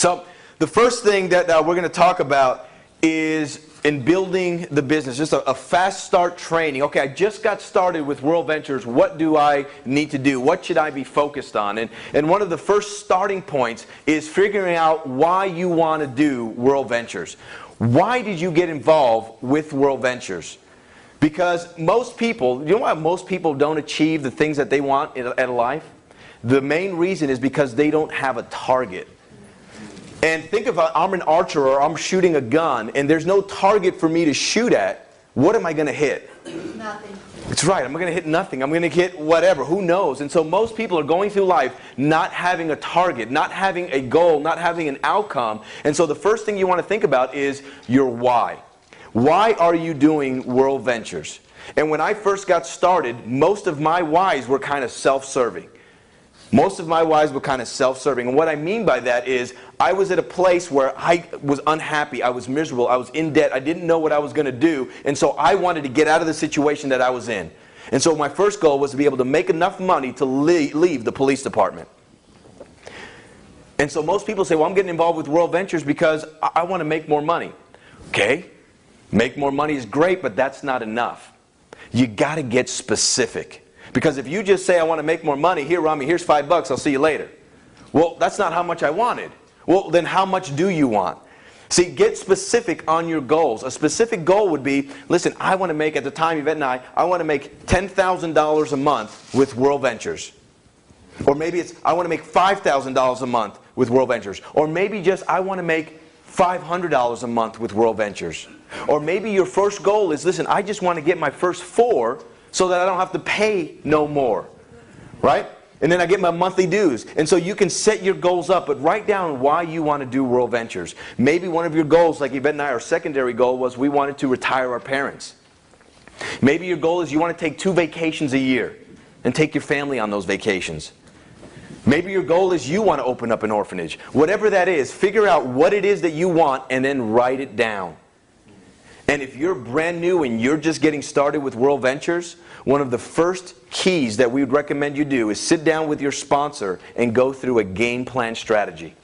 So the first thing that we're going to talk about is in building the business, just a fast start training. Okay, I just got started with World Ventures. What do I need to do? What should I be focused on? And one of the first starting points is figuring out why you want to do World Ventures. Why did you get involved with World Ventures? Because most people, you know why most people don't achieve the things that they want in life? The main reason is because they don't have a target. And think of I'm an archer or I'm shooting a gun and there's no target for me to shoot at. What am I going to hit? Nothing. That's right. I'm going to hit nothing. I'm going to hit whatever. Who knows? And so most people are going through life not having a target, not having a goal, not having an outcome. And so the first thing you want to think about is your why. Why are you doing World Ventures? And when I first got started, most of my whys were kind of self-serving. Most of my whys were kind of self-serving. And what I mean by that is I was at a place where I was unhappy, I was miserable, I was in debt, I didn't know what I was going to do, and so I wanted to get out of the situation that I was in. And so my first goal was to be able to make enough money to leave the police department. And so most people say, well, I'm getting involved with World Ventures because I want to make more money. Okay, make more money is great, but that's not enough. You got to get specific. Because if you just say, I want to make more money, here, Rami, here's $5, I'll see you later. Well, that's not how much I wanted. Well, then how much do you want? See, get specific on your goals. A specific goal would be, listen, I want to make, at the time, Yvette and I want to make $10,000 a month with World Ventures. Or maybe it's, I want to make $5,000 a month with World Ventures. Or maybe just, I want to make $500 a month with World Ventures. Or maybe your first goal is, listen, I just want to get my first 4 so that I don't have to pay no more, right? And then I get my monthly dues. And so you can set your goals up, but write down why you want to do World Ventures. Maybe one of your goals, like Yvette and I, our secondary goal was we wanted to retire our parents. Maybe your goal is you want to take 2 vacations a year and take your family on those vacations. Maybe your goal is you want to open up an orphanage. Whatever that is, figure out what it is that you want and then write it down. And if you're brand new and you're just getting started with World Ventures, one of the first keys that we would recommend you do is sit down with your sponsor and go through a game plan strategy.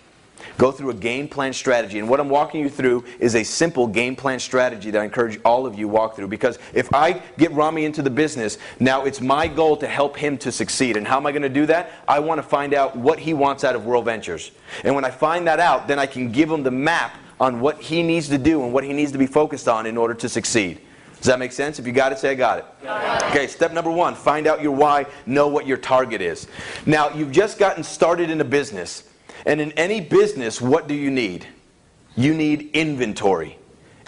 Go through a game plan strategy. And what I'm walking you through is a simple game plan strategy that I encourage all of you walk through. Because if I get Rami into the business, now it's my goal to help him to succeed. And how am I going to do that? I want to find out what he wants out of World Ventures. And when I find that out, then I can give him the map on what he needs to do and what he needs to be focused on in order to succeed. Does that make sense? If you got it, say I got it. Got it. Okay, step number 1, find out your why, know what your target is. Now, you've just gotten started in a business. And in any business, what do you need? You need inventory.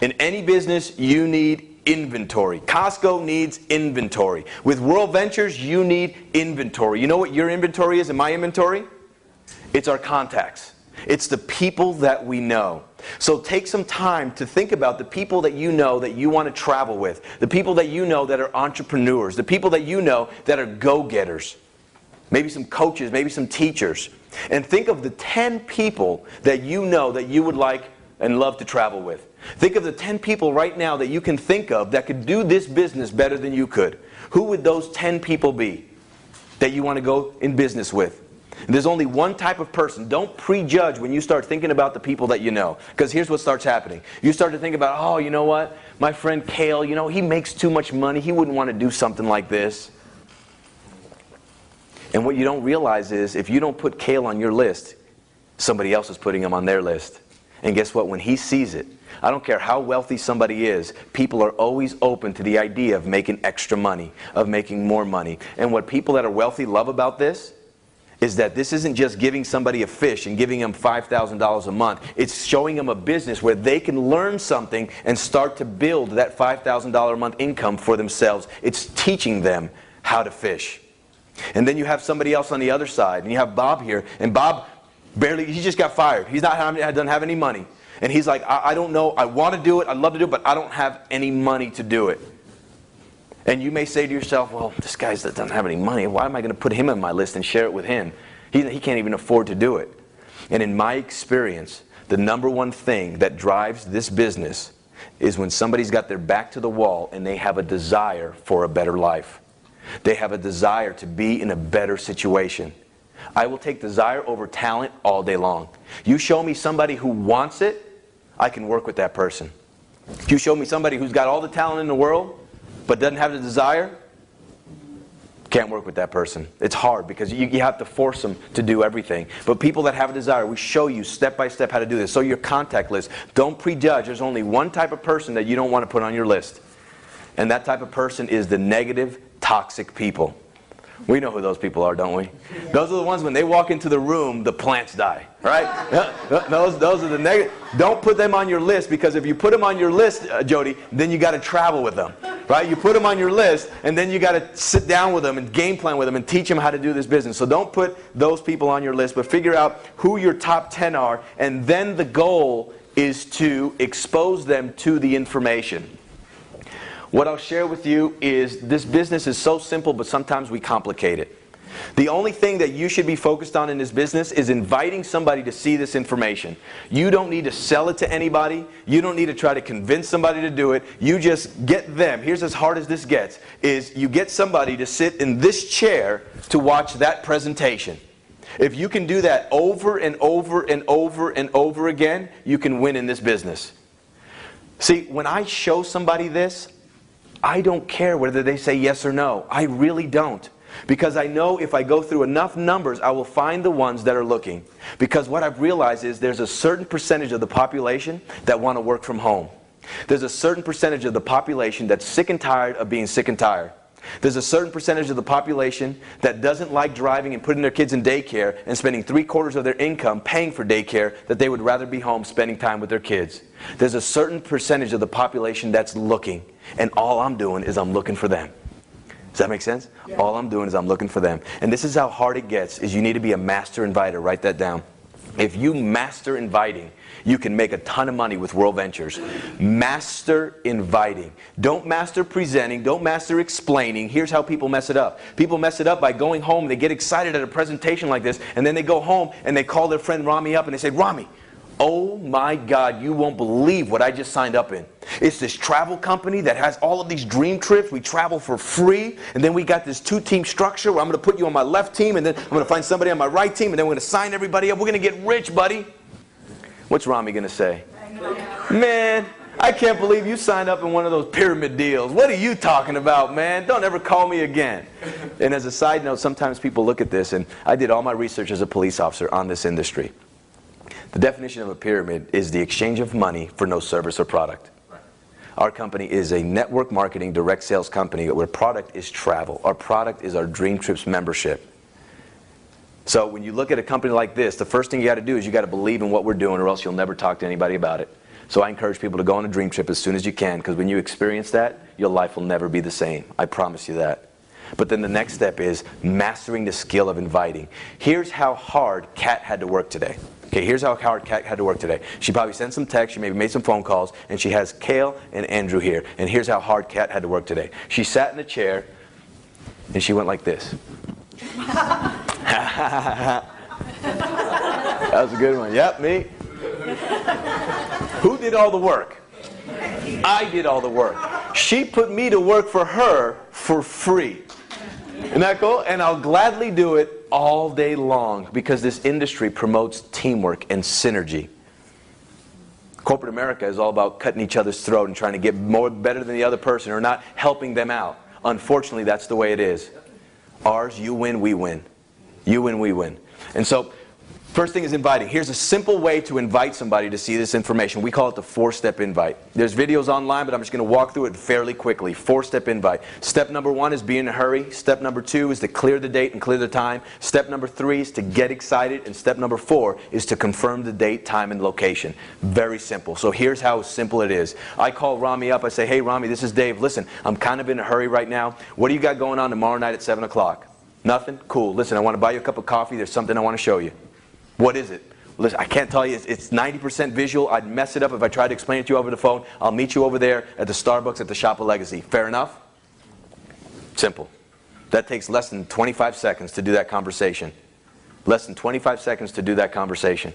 In any business, you need inventory. Costco needs inventory. With World Ventures, you need inventory. You know what your inventory is and my inventory? It's our contacts. It's the people that we know. So take some time to think about the people that you know that you want to travel with, the people that you know that are entrepreneurs, the people that you know that are go-getters, maybe some coaches, maybe some teachers. And think of the 10 people that you know that you would like and love to travel with. Think of the 10 people right now that you can think of that could do this business better than you could. Who would those 10 people be that you want to go in business with? And there's only one type of person. Don't prejudge when you start thinking about the people that you know. Because here's what starts happening. You start to think about, oh, you know what? My friend Cale, you know, he makes too much money. He wouldn't want to do something like this. And what you don't realize is if you don't put Cale on your list, somebody else is putting him on their list. And guess what? When he sees it, I don't care how wealthy somebody is, people are always open to the idea of making extra money, of making more money. And what people that are wealthy love about this is that this isn't just giving somebody a fish and giving them $5,000 a month. It's showing them a business where they can learn something and start to build that $5,000 a month income for themselves. It's teaching them how to fish. And then you have somebody else on the other side, and you have Bob here, and Bob he just got fired. He doesn't have any money. And he's like, I don't know, I want to do it, I'd love to do it, but I don't have any money to do it. And you may say to yourself, well, this guy doesn't have any money. Why am I going to put him on my list and share it with him? He can't even afford to do it. And in my experience, the number one thing that drives this business is when somebody's got their back to the wall and they have a desire for a better life. They have a desire to be in a better situation. I will take desire over talent all day long. You show me somebody who wants it, I can work with that person. If you show me somebody who's got all the talent in the world, but doesn't have the desire, can't work with that person. It's hard because you have to force them to do everything. But people that have a desire, we show you step by step how to do this. So your contact list, don't prejudge. There's only one type of person that you don't want to put on your list. And that type of person is the negative, toxic people. We know who those people are, don't we? Those are the ones when they walk into the room, the plants die, right? Those are the negative. Don't put them on your list, because if you put them on your list, Jody, then you got to travel with them, right? You put them on your list, and then you got to sit down with them and game plan with them and teach them how to do this business. So don't put those people on your list, but figure out who your top 10 are, and then the goal is to expose them to the information. What I'll share with you is this business is so simple, but sometimes we complicate it. The only thing that you should be focused on in this business is inviting somebody to see this information. You don't need to sell it to anybody. You don't need to try to convince somebody to do it. You just get them. Here's as hard as this gets, is you get somebody to sit in this chair to watch that presentation. If you can do that over and over and over and over again, you can win in this business. See, when I show somebody this, I don't care whether they say yes or no. I really don't. Because I know if I go through enough numbers, I will find the ones that are looking. Because what I've realized is there's a certain percentage of the population that want to work from home. There's a certain percentage of the population that's sick and tired of being sick and tired. There's a certain percentage of the population that doesn't like driving and putting their kids in daycare and spending 3/4 of their income paying for daycare, that they would rather be home spending time with their kids. There's a certain percentage of the population that's looking, and all I'm doing is I'm looking for them. Does that make sense? Yeah. All I'm doing is I'm looking for them. And this is how hard it gets, is you need to be a master inviter. Write that down. If you master inviting, you can make a ton of money with World Ventures. Master inviting. Don't master presenting. Don't master explaining. Here's how people mess it up. People mess it up by going home. They get excited at a presentation like this, and then they go home and they call their friend Rami up and they say, Rami, oh my God, you won't believe what I just signed up in. It's this travel company that has all of these dream trips. We travel for free, and then we got this 2-team structure where I'm going to put you on my left team, and then I'm going to find somebody on my right team, and then we're going to sign everybody up. We're going to get rich, buddy. What's Rami going to say? Man, I can't believe you signed up in one of those pyramid deals. What are you talking about, man? Don't ever call me again. And as a side note, sometimes people look at this, and I did all my research as a police officer on this industry. The definition of a pyramid is the exchange of money for no service or product. Our company is a network marketing direct sales company where product is travel. Our product is our Dream Trips membership. So when you look at a company like this, the first thing you got to do is you got to believe in what we're doing, or else you'll never talk to anybody about it. So I encourage people to go on a Dream Trip as soon as you can, because when you experience that, your life will never be the same. I promise you that. But then the next step is mastering the skill of inviting. Here's how hard Kat had to work today. Okay, here's how hard Kat had to work today. She probably sent some texts, she maybe made some phone calls, and she has Kale and Andrew here. And here's how hard Kat had to work today. She sat in a chair, and she went like this. That was a good one. Yep, me. Who did all the work? I did all the work. She put me to work for her for free. Isn't that cool? And I'll gladly do it all day long, because this industry promotes teamwork and synergy. Corporate America is all about cutting each other's throat and trying to get better than the other person, or not helping them out. Unfortunately, that's the way it is. Ours, you win, we win. You win, we win. And so, first thing is inviting. Here's a simple way to invite somebody to see this information. We call it the 4-step invite. There's videos online, but I'm just going to walk through it fairly quickly. 4-step invite. Step number 1 is be in a hurry. Step number 2 is to clear the date and clear the time. Step number 3 is to get excited. And step number 4 is to confirm the date, time, and location. Very simple. So here's how simple it is. I call Rami up. I say, hey, Rami, this is Dave. Listen, I'm kind of in a hurry right now. What do you got going on tomorrow night at 7 o'clock? Nothing? Cool. Listen, I want to buy you a cup of coffee. There's something I want to show you. What is it? Listen, I can't tell you. It's 90% visual. I'd mess it up if I tried to explain it to you over the phone. I'll meet you over there at the Starbucks at the Shop of Legacy. Fair enough? Simple. That takes less than 25 seconds to do that conversation. Less than 25 seconds to do that conversation.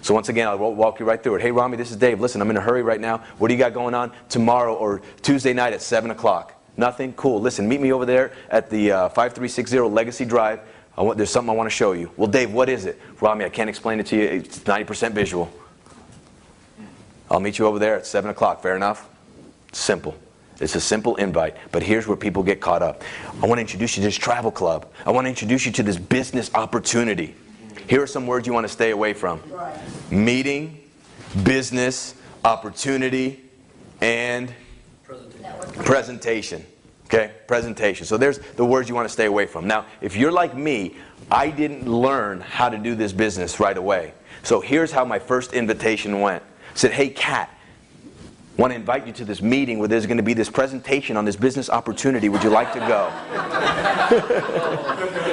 So once again, I'll walk you right through it. Hey, Rami, this is Dave. Listen, I'm in a hurry right now. What do you got going on tomorrow or Tuesday night at 7 o'clock? Nothing? Cool. Listen, meet me over there at the 5360 Legacy Drive. There's something I want to show you. Well, Dave, what is it? Rami, I can't explain it to you. It's 90% visual. I'll meet you over there at 7 o'clock. Fair enough? Simple. It's a simple invite. But here's where people get caught up. I want to introduce you to this travel club. I want to introduce you to this business opportunity. Here are some words you want to stay away from. Right. Meeting, business, opportunity, and presentation. Okay? Presentation. So there's the words you want to stay away from. Now, if you're like me, I didn't learn how to do this business right away. So here's how my first invitation went. I said, hey, Kat, I want to invite you to this meeting where there's going to be this presentation on this business opportunity. Would you like to go?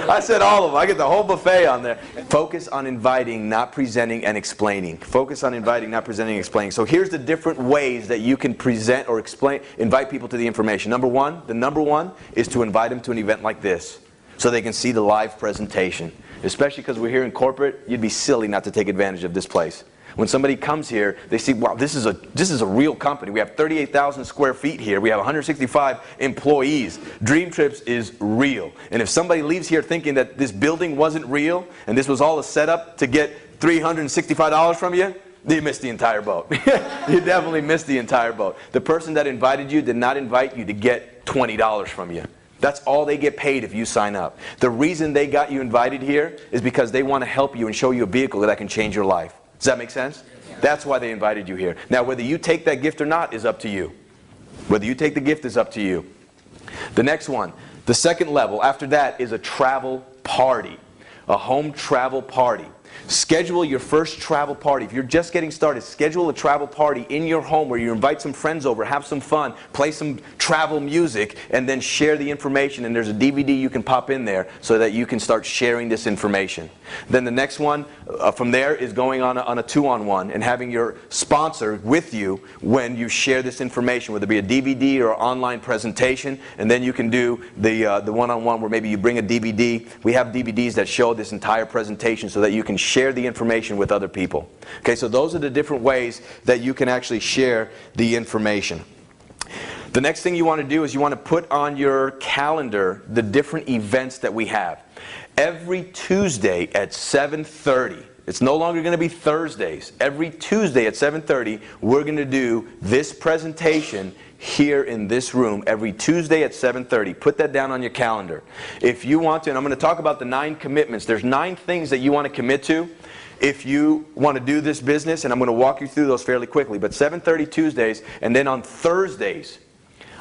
I said all of them. I get the whole buffet on there. Focus on inviting, not presenting and explaining. Focus on inviting, not presenting and explaining. So here's the different ways that you can present or explain, invite people to the information. The number one is to invite them to an event like this so they can see the live presentation. Especially because we're here in corporate, you'd be silly not to take advantage of this place. When somebody comes here, they see, wow, this is a real company. We have 38,000 square feet here. We have 165 employees. Dream Trips is real. And if somebody leaves here thinking that this building wasn't real and this was all a setup to get $365 from you, you missed the entire boat. You definitely missed the entire boat. The person that invited you did not invite you to get $20 from you. That's all they get paid if you sign up. The reason they got you invited here is because they want to help you and show you a vehicle that can change your life. Does that make sense? That's why they invited you here. Now, whether you take that gift or not is up to you. Whether you take the gift is up to you. The next one, the second level, after that is a travel party. A home travel party. Schedule your first travel party. If you're just getting started, schedule a travel party in your home where you invite some friends over, have some fun, play some travel music, and then share the information. And there's a DVD you can pop in there so that you can start sharing this information. Then the next one from there is going on a two-on-one and having your sponsor with you when you share this information, whether it be a DVD or online presentation. And then you can do the one-on-one where maybe you bring a DVD. We have DVDs that show this entire presentation so that you can share the information with other people. Okay, so those are the different ways that you can actually share the information. The next thing you want to do is you want to put on your calendar the different events that we have. Every Tuesday at 7:30, it's no longer going to be Thursdays. Every Tuesday at 7:30, we're going to do this presentation here in this room every Tuesday at 7:30. Put that down on your calendar. If you want to, and I'm going to talk about the 9 commitments. There's 9 things that you want to commit to if you want to do this business, and I'm going to walk you through those fairly quickly. But 7:30 Tuesdays, and then on Thursdays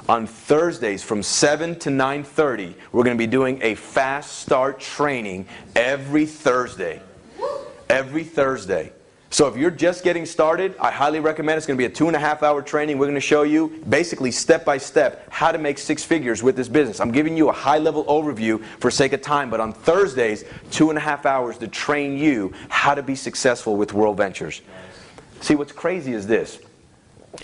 from 7 to 9:30, we're going to be doing a fast start training every Thursday. Every Thursday. So if you're just getting started, I highly recommend it's going to be a 2.5-hour training. We're going to show you basically step by step how to make 6 figures with this business. I'm giving you a high-level overview for sake of time, but on Thursdays, 2.5 hours to train you how to be successful with World Ventures. See, what's crazy is this.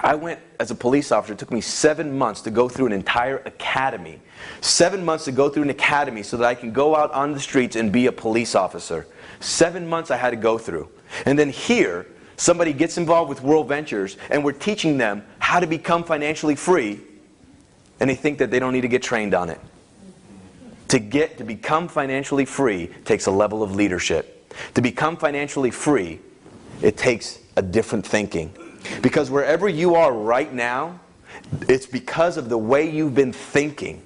I went as a police officer. It took me 7 months to go through an entire academy. 7 months to go through an academy so that I can go out on the streets and be a police officer. 7 months I had to go through. And then here, somebody gets involved with World Ventures, and we're teaching them how to become financially free, and they think that they don't need to get trained on it. To become financially free takes a level of leadership. To become financially free, it takes a different thinking. Because wherever you are right now, it's because of the way you've been thinking.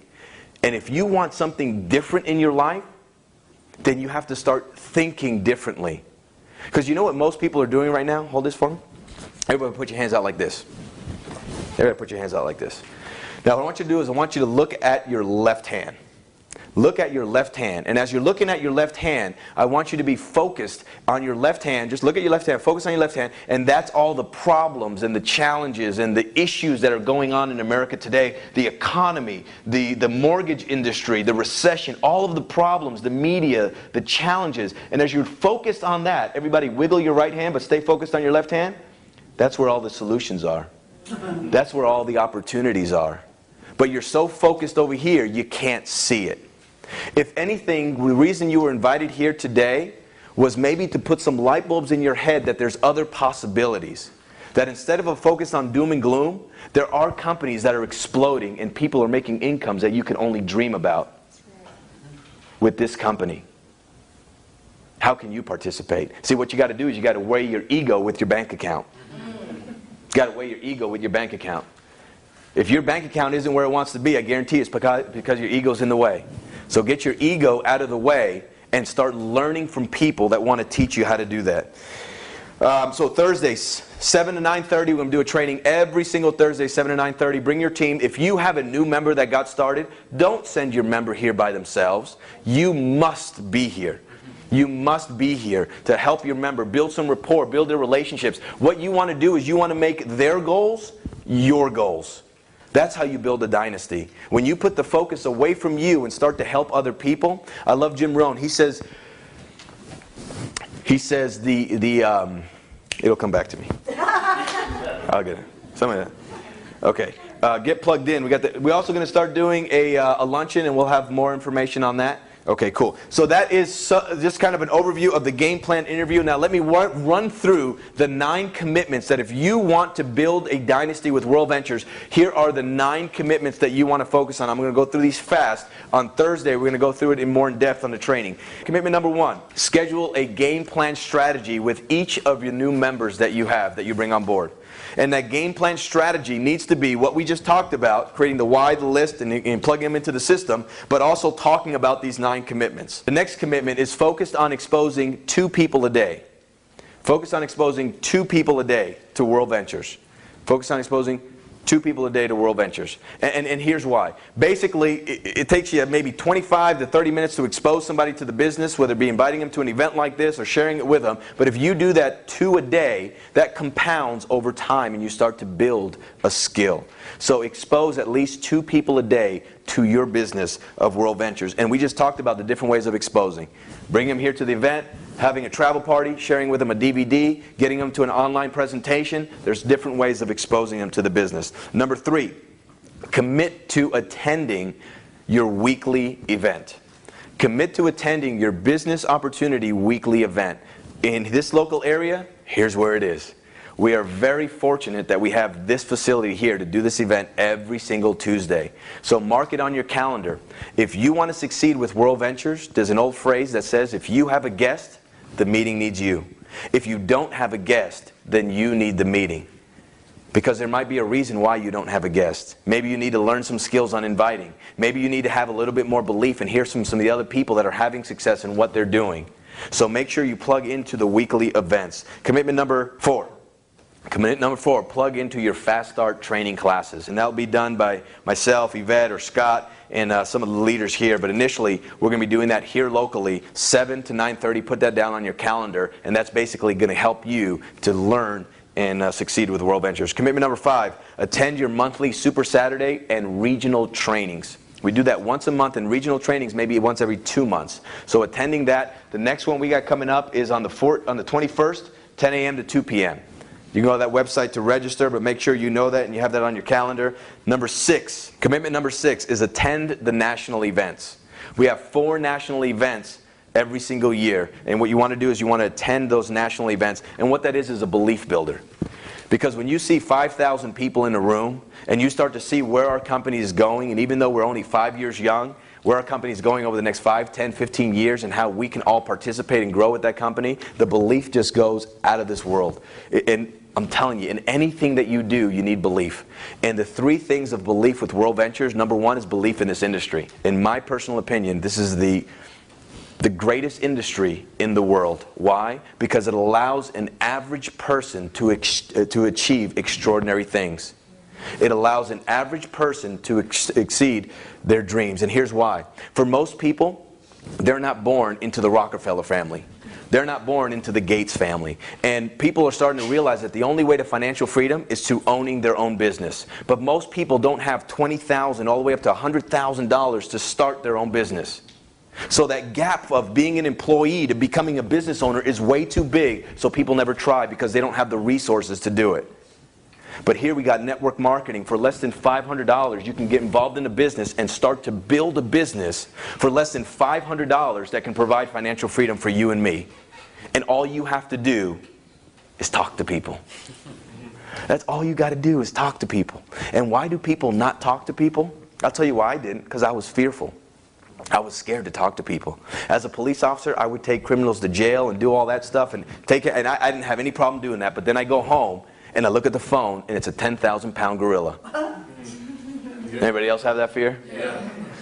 And if you want something different in your life, then you have to start thinking differently. Because you know what most people are doing right now? Hold this for me. Everybody put your hands out like this. Everybody put your hands out like this. Now what I want you to do is I want you to look at your left hand. Look at your left hand. And as you're looking at your left hand, I want you to be focused on your left hand. Just look at your left hand. Focus on your left hand. And that's all the problems and the challenges and the issues that are going on in America today. The economy, the mortgage industry, the recession, all of the problems, the media, the challenges. And as you're focused on that, everybody wiggle your right hand, but stay focused on your left hand. That's where all the solutions are. That's where all the opportunities are. But you're so focused over here, you can't see it. If anything, the reason you were invited here today was maybe to put some light bulbs in your head that there's other possibilities. That instead of a focus on doom and gloom, there are companies that are exploding and people are making incomes that you can only dream about with this company. How can you participate? See, what you got to do is you got to weigh your ego with your bank account. You got to weigh your ego with your bank account. If your bank account isn't where it wants to be, I guarantee it's because your ego's in the way. So get your ego out of the way and start learning from people that want to teach you how to do that. So Thursdays, 7 to 9:30, we're going to do a training every single Thursday, 7 to 9:30. Bring your team. If you have a new member that got started, don't send your member here by themselves. You must be here. You must be here to help your member build some rapport, build their relationships. What you want to do is you want to make their goals your goals. That's how you build a dynasty. When you put the focus away from you and start to help other people. I love Jim Rohn. He says it'll come back to me. I'll get it. Something like that. Okay. Get plugged in. We're also going to start doing a luncheon, and we'll have more information on that. Okay, cool. So that is just kind of an overview of the game plan interview. Now let me run through the 9 commitments that if you want to build a dynasty with World Ventures, here are the 9 commitments that you want to focus on. I'm going to go through these fast. On Thursday, we're going to go through it in more in depth on the training. Commitment number 1, schedule a game plan strategy with each of your new members that you have, that you bring on board. And that game plan strategy needs to be what we just talked about, creating the why, the list, and plugging them into the system, but also talking about these 9 commitments. The next commitment is focused on exposing 2 people a day. Focus on exposing 2 people a day to World Ventures. Focus on exposing 2 people a day to World Ventures. And here's why. Basically, it takes you maybe 25 to 30 minutes to expose somebody to the business, whether it be inviting them to an event like this or sharing it with them. But if you do that 2 a day, that compounds over time and you start to build a skill. So expose at least 2 people a day to your business of World Ventures. And we just talked about the different ways of exposing. Bring them here to the event, having a travel party, sharing with them a DVD, getting them to an online presentation. There's different ways of exposing them to the business. Number 3, commit to attending your weekly event. Commit to attending your business opportunity weekly event. In this local area, here's where it is. We are very fortunate that we have this facility here to do this event every single Tuesday. So mark it on your calendar. If you want to succeed with World Ventures, there's an old phrase that says, if you have a guest, the meeting needs you. If you don't have a guest, then you need the meeting. Because there might be a reason why you don't have a guest. Maybe you need to learn some skills on inviting. Maybe you need to have a little bit more belief and hear from some of the other people that are having success in what they're doing. So make sure you plug into the weekly events. Commitment number 4. Commitment number 4, plug into your Fast Start training classes. And that will be done by myself, Yvette, or Scott, and some of the leaders here. But initially, we're going to be doing that here locally, 7 to 9:30. Put that down on your calendar, and that's basically going to help you to learn and succeed with World Ventures. Commitment number 5, attend your monthly Super Saturday and regional trainings. We do that once a month, and regional trainings maybe once every 2 months. So attending that. The next one we got coming up is on the 21st, 10 a.m. to 2 p.m. You can go to that website to register, but make sure you know that and you have that on your calendar. Number 6, commitment number 6 is attend the national events. We have 4 national events every single year. And what you want to do is you want to attend those national events. And what that is a belief builder. Because when you see 5,000 people in a room and you start to see where our company is going, and even though we're only 5 years young, where our company is going over the next 5, 10, 15 years and how we can all participate and grow with that company, the belief just goes out of this world. And I'm telling you, in anything that you do, you need belief. And the 3 things of belief with World Ventures, number 1 is belief in this industry. In my personal opinion, this is the greatest industry in the world. Why? Because it allows an average person to achieve extraordinary things. It allows an average person to exceed their dreams. And here's why. For most people, they're not born into the Rockefeller family. They're not born into the Gates family. And people are starting to realize that the only way to financial freedom is to owning their own business. But most people don't have $20,000 all the way up to $100,000 to start their own business. So that gap of being an employee to becoming a business owner is way too big, so people never try because they don't have the resources to do it. But here we got network marketing. For less than $500, you can get involved in a business and start to build a business for less than $500 that can provide financial freedom for you and me. And all you have to do is talk to people. That's all you got to do is talk to people. And why do people not talk to people? I'll tell you why I didn't, because I was fearful. I was scared to talk to people. As a police officer, I would take criminals to jail and do all that stuff and take it, and I didn't have any problem doing that. But then I go home and I look at the phone and it's a 10,000-pound gorilla. Anybody else have that fear? Yeah.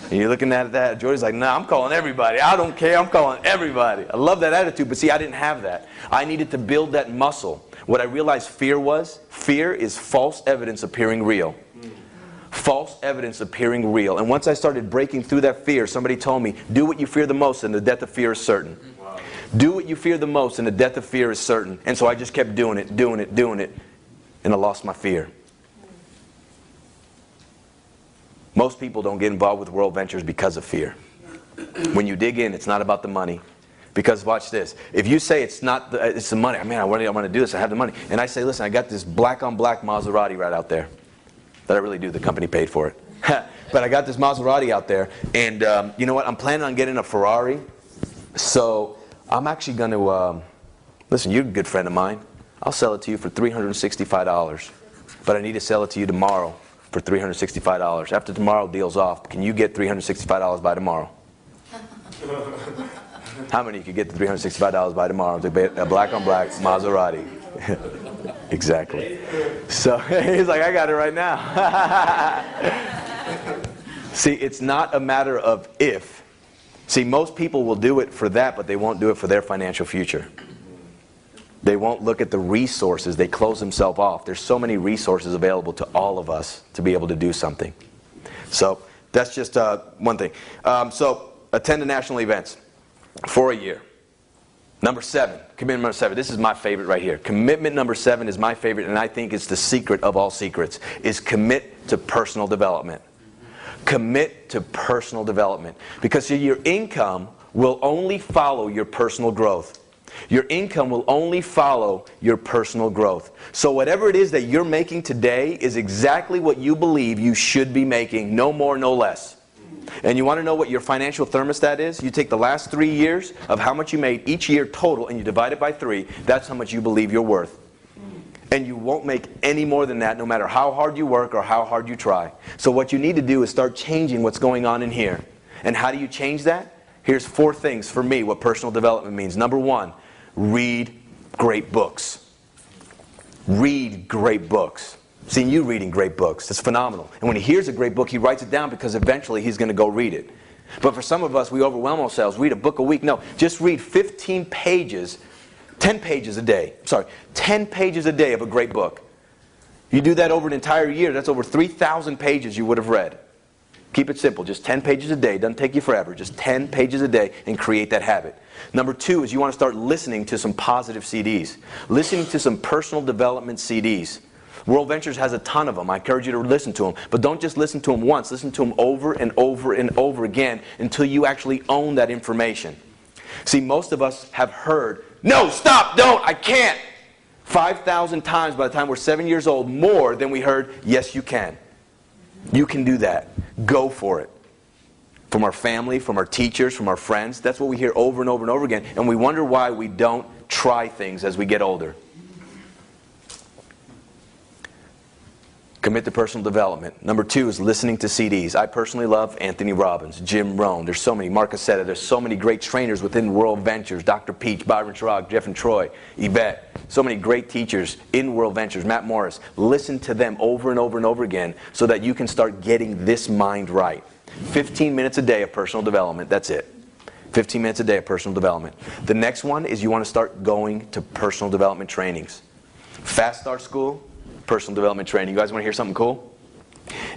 And you're looking at that, Jordy's like, nah, I'm calling everybody. I don't care, I'm calling everybody. I love that attitude, but see, I didn't have that. I needed to build that muscle. What I realized fear is false evidence appearing real. False evidence appearing real. And once I started breaking through that fear, somebody told me, do what you fear the most and the death of fear is certain. Wow. Do what you fear the most and the death of fear is certain. And so I just kept doing it, and I lost my fear. Most people don't get involved with World Ventures because of fear. When you dig in, it's not about the money. Because watch this. If you say it's the money, man, I want to do this, I have the money. And I say, listen, I got this black-on-black Maserati right out there. That I really do, the company paid for it. But I got this Maserati out there, and you know what, I'm planning on getting a Ferrari. So I'm actually going to, listen, you're a good friend of mine. I'll sell it to you for $365. But I need to sell it to you tomorrow for $365. After tomorrow deal's off, can you get $365 by tomorrow? How many could get the $365 by tomorrow to buy a black-on-black Maserati? Exactly. So he's like, I got it right now. See, it's not a matter of if. See, most people will do it for that, but they won't do it for their financial future. They won't look at the resources. They close themselves off. There's so many resources available to all of us to be able to do something. So that's just one thing. So attend the national events for a year. Number 7, commitment number 7. This is my favorite right here. Commitment number 7 is my favorite, and I think it's the secret of all secrets, is commit to personal development. Commit to personal development. Because your income will only follow your personal growth. Your income will only follow your personal growth. So whatever it is that you're making today is exactly what you believe you should be making, no more, no less. And you want to know what your financial thermostat is? You take the last 3 years of how much you made each year total and you divide it by 3. That's how much you believe you're worth. And you won't make any more than that no matter how hard you work or how hard you try. So what you need to do is start changing what's going on in here. And how do you change that? Here's 4 things for me what personal development means. Number 1, read great books. Read great books. Seeing you reading great books. It's phenomenal. And when he hears a great book, he writes it down because eventually he's going to go read it. But for some of us, we overwhelm ourselves. Read a book a week. No, just read 15 pages, 10 pages a day. 10 pages a day of a great book. You do that over an entire year, that's over 3,000 pages you would have read. Keep it simple. Just 10 pages a day. Doesn't take you forever. Just 10 pages a day and create that habit. Number 2 is you want to start listening to some positive CDs. Listening to some personal development CDs. World Ventures has a ton of them. I encourage you to listen to them. But don't just listen to them once. Listen to them over and over and over again until you actually own that information. See, most of us have heard, no, stop, don't, I can't, 5,000 times by the time we're 7 years old, more than we heard, yes, you can. You can do that. Go for it. From our family, from our teachers, from our friends. That's what we hear over and over and over again. And we wonder why we don't try things as we get older. Commit to personal development. Number 2 is listening to CDs. I personally love Anthony Robbins, Jim Rohn. There's so many. Mark Cassetta. There's so many great trainers within World Ventures. Dr. Peach, Byron Chirag, Jeff and Troy, Yvette. So many great teachers in World Ventures. Matt Morris. Listen to them over and over and over again so that you can start getting this mind right. 15 minutes a day of personal development. That's it. 15 minutes a day of personal development. The next one is you want to start going to personal development trainings. Fast Start School. Personal development training. You guys want to hear something cool?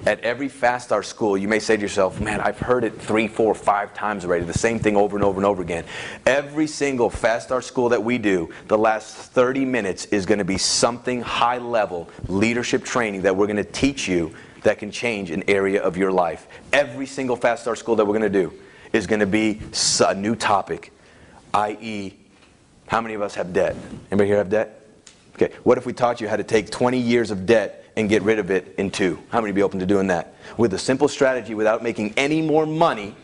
At every Fast Start school, you may say to yourself, man, I've heard it 3, 4, 5 times already. The same thing over and over and over again. Every single Fast Start school that we do, the last 30 minutes is going to be something high-level leadership training that we're going to teach you that can change an area of your life. Every single Fast Start school that we're going to do is going to be a new topic, i.e., how many of us have debt? Anybody here have debt? Okay, what if we taught you how to take 20 years of debt and get rid of it in 2? How many would be open to doing that? With a simple strategy, without making any more money,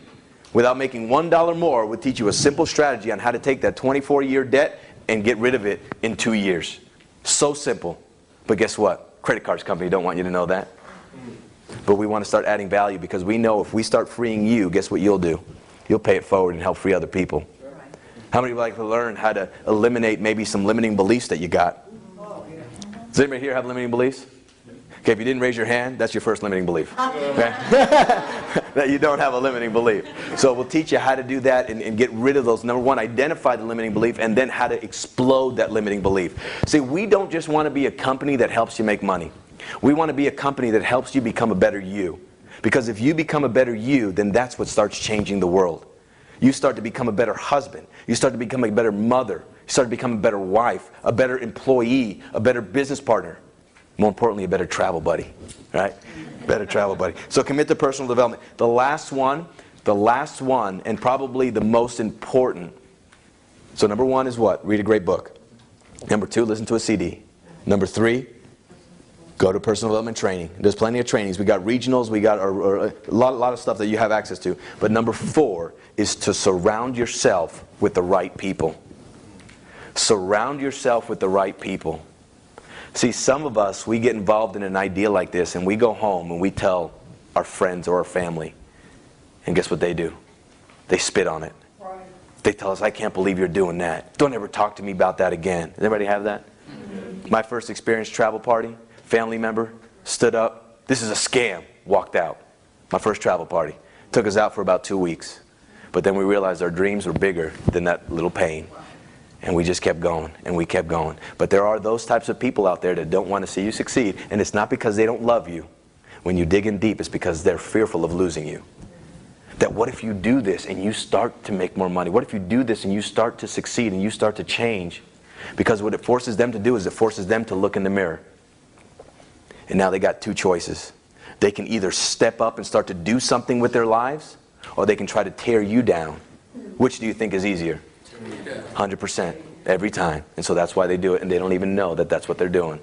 without making $1 more, we'll teach you a simple strategy on how to take that 24-year debt and get rid of it in 2 years. So simple. But guess what? Credit cards company don't want you to know that. But we want to start adding value because we know if we start freeing you, guess what you'll do? you'll pay it forward and help free other people. How many would like to learn how to eliminate maybe some limiting beliefs that you got? Does anybody here have limiting beliefs? Okay, if you didn't raise your hand, that's your first limiting belief. Okay? That you don't have a limiting belief. So we'll teach you how to do that and get rid of those. Number one, identify the limiting belief, and then how to explode that limiting belief. See, we don't just want to be a company that helps you make money. We want to be a company that helps you become a better you. Because if you become a better you, then that's what starts changing the world. You start to become a better husband. You start to become a better mother. You start to become a better wife, a better employee, a better business partner. More importantly, a better travel buddy, right? Better travel buddy. So commit to personal development. The last one, and probably the most important. So number one is what? Read a great book. Number two, listen to a CD. Number three, go to personal development training. There's plenty of trainings. We got regionals. We got a lot of stuff that you have access to. But number four is to surround yourself with the right people. Surround yourself with the right people. See, some of us, we get involved in an idea like this, and we go home and we tell our friends or our family. And guess what they do? They spit on it. Right. They tell us, I can't believe you're doing that. Don't ever talk to me about that again. Does anybody have that? Mm-hmm. My first experience, travel party, family member, stood up. This is a scam. Walked out. My first travel party. Took us out for about 2 weeks. But then we realized our dreams were bigger than that little pain. And we just kept going, and we kept going. But there are those types of people out there that don't want to see you succeed. And it's not because they don't love you. When you dig in deep, it's because they're fearful of losing you. That what if you do this and you start to make more money? What if you do this and you start to succeed and you start to change? Because what it forces them to do is it forces them to look in the mirror. And now they got two choices. They can either step up and start to do something with their lives, or they can try to tear you down. Which do you think is easier? 100% every time. And so that's why they do it, and they don't even know that that's what they're doing.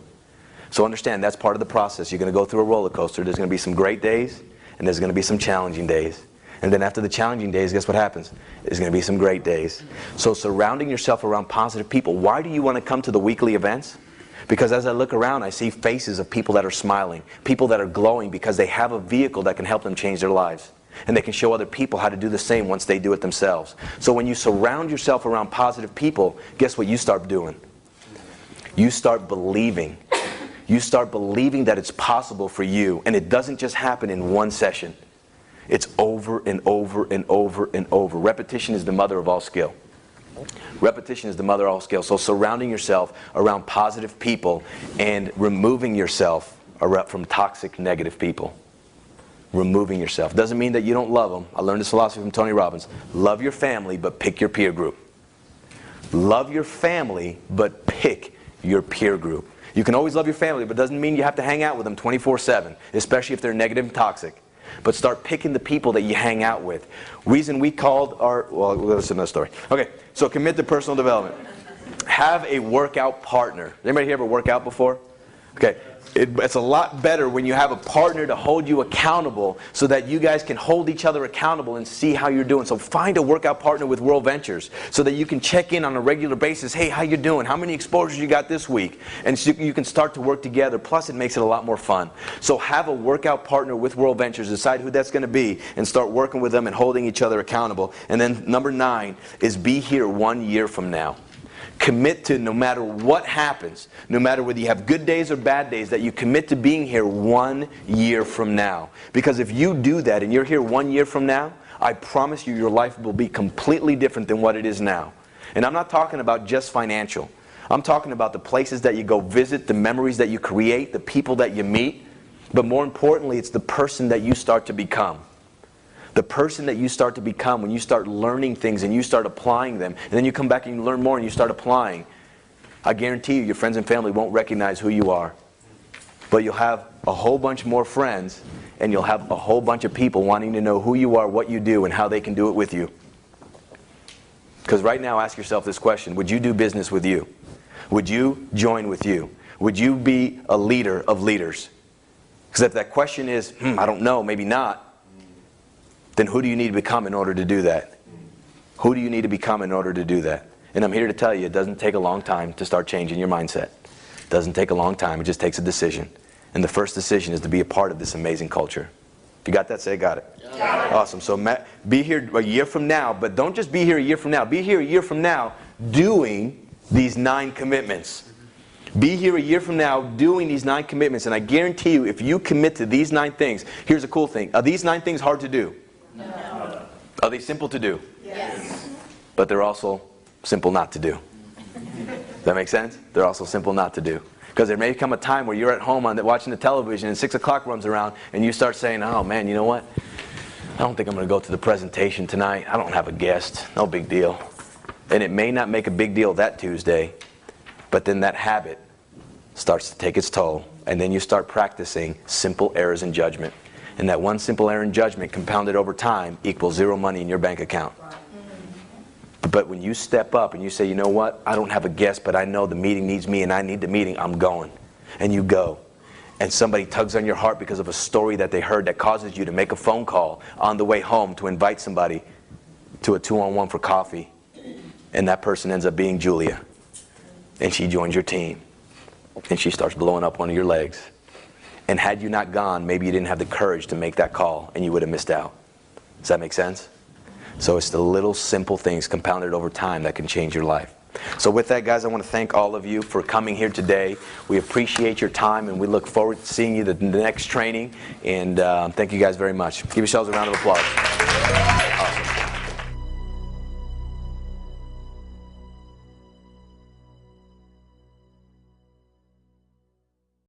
So understand, that's part of the process. You're going to go through a roller coaster. There's going to be some great days, and there's going to be some challenging days. And then after the challenging days, guess what happens? There's going to be some great days. So surrounding yourself around positive people. Why do you want to come to the weekly events? Because as I look around, I see faces of people that are smiling, people that are glowing because they have a vehicle that can help them change their lives. And they can show other people how to do the same once they do it themselves. So when you surround yourself around positive people, guess what you start doing? You start believing. You start believing that it's possible for you. And it doesn't just happen in one session. It's over and over and over and over. Repetition is the mother of all skill. Repetition is the mother of all skill. So surrounding yourself around positive people and removing yourself from toxic, negative people. Removing yourself. Doesn't mean that you don't love them. I learned this philosophy from Tony Robbins. Love your family, but pick your peer group. Love your family, but pick your peer group. You can always love your family, but it doesn't mean you have to hang out with them 24/7, especially if they're negative and toxic. But start picking the people that you hang out with. Reason we called our... Well, that's another story. Okay, so commit to personal development. Have a workout partner. Anybody here ever worked out before? Okay. It's a lot better when you have a partner to hold you accountable so that you guys can hold each other accountable and see how you're doing. So find a workout partner with World Ventures so that you can check in on a regular basis. Hey, how you doing? How many exposures you got this week? And so you can start to work together. Plus, it makes it a lot more fun. So have a workout partner with World Ventures. Decide who that's going to be and start working with them and holding each other accountable. And then number 9 is be here 1 year from now. Commit to, no matter what happens, no matter whether you have good days or bad days, that you commit to being here 1 year from now. Because if you do that and you're here 1 year from now, I promise you your life will be completely different than what it is now. And I'm not talking about just financial. I'm talking about the places that you go visit, the memories that you create, the people that you meet. But more importantly, it's the person that you start to become. The person that you start to become when you start learning things and you start applying them, and then you come back and you learn more and you start applying, I guarantee you your friends and family won't recognize who you are. But you'll have a whole bunch more friends, and you'll have a whole bunch of people wanting to know who you are, what you do, and how they can do it with you. Because right now, ask yourself this question: would you do business with you? Would you join with you? Would you be a leader of leaders? Because if that question is, I don't know, maybe not, then who do you need to become in order to do that? Who do you need to become in order to do that? And I'm here to tell you, it doesn't take a long time to start changing your mindset. It doesn't take a long time. It just takes a decision. And the first decision is to be a part of this amazing culture. If you got that, say got it. Got it. Awesome. So be here a year from now, but don't just be here a year from now. Be here a year from now doing these 9 commitments. Be here a year from now doing these 9 commitments, and I guarantee you, if you commit to these 9 things, here's the cool thing. Are these 9 things hard to do? No. Are they simple to do? Yes. But they're also simple not to do. Does that make sense? They're also simple not to do. Because there may come a time where you're at home watching the television and 6 o'clock runs around and you start saying, oh man, you know what? I don't think I'm going to go to the presentation tonight. I don't have a guest. No big deal. And it may not make a big deal that Tuesday, but then that habit starts to take its toll. And then you start practicing simple errors in judgment. And that one simple error in judgment compounded over time equals 0 money in your bank account. But when you step up and you say, you know what, I don't have a guest, but I know the meeting needs me and I need the meeting, I'm going. And you go. And somebody tugs on your heart because of a story that they heard that causes you to make a phone call on the way home to invite somebody to a 2-on-1 for coffee. And that person ends up being Julia. And she joins your team. And she starts blowing up one of your legs. And had you not gone, maybe you didn't have the courage to make that call and you would have missed out. Does that make sense? So it's the little simple things compounded over time that can change your life. So with that, guys, I want to thank all of you for coming here today. We appreciate your time, and we look forward to seeing you the next training. And thank you guys very much. Give yourselves a round of applause.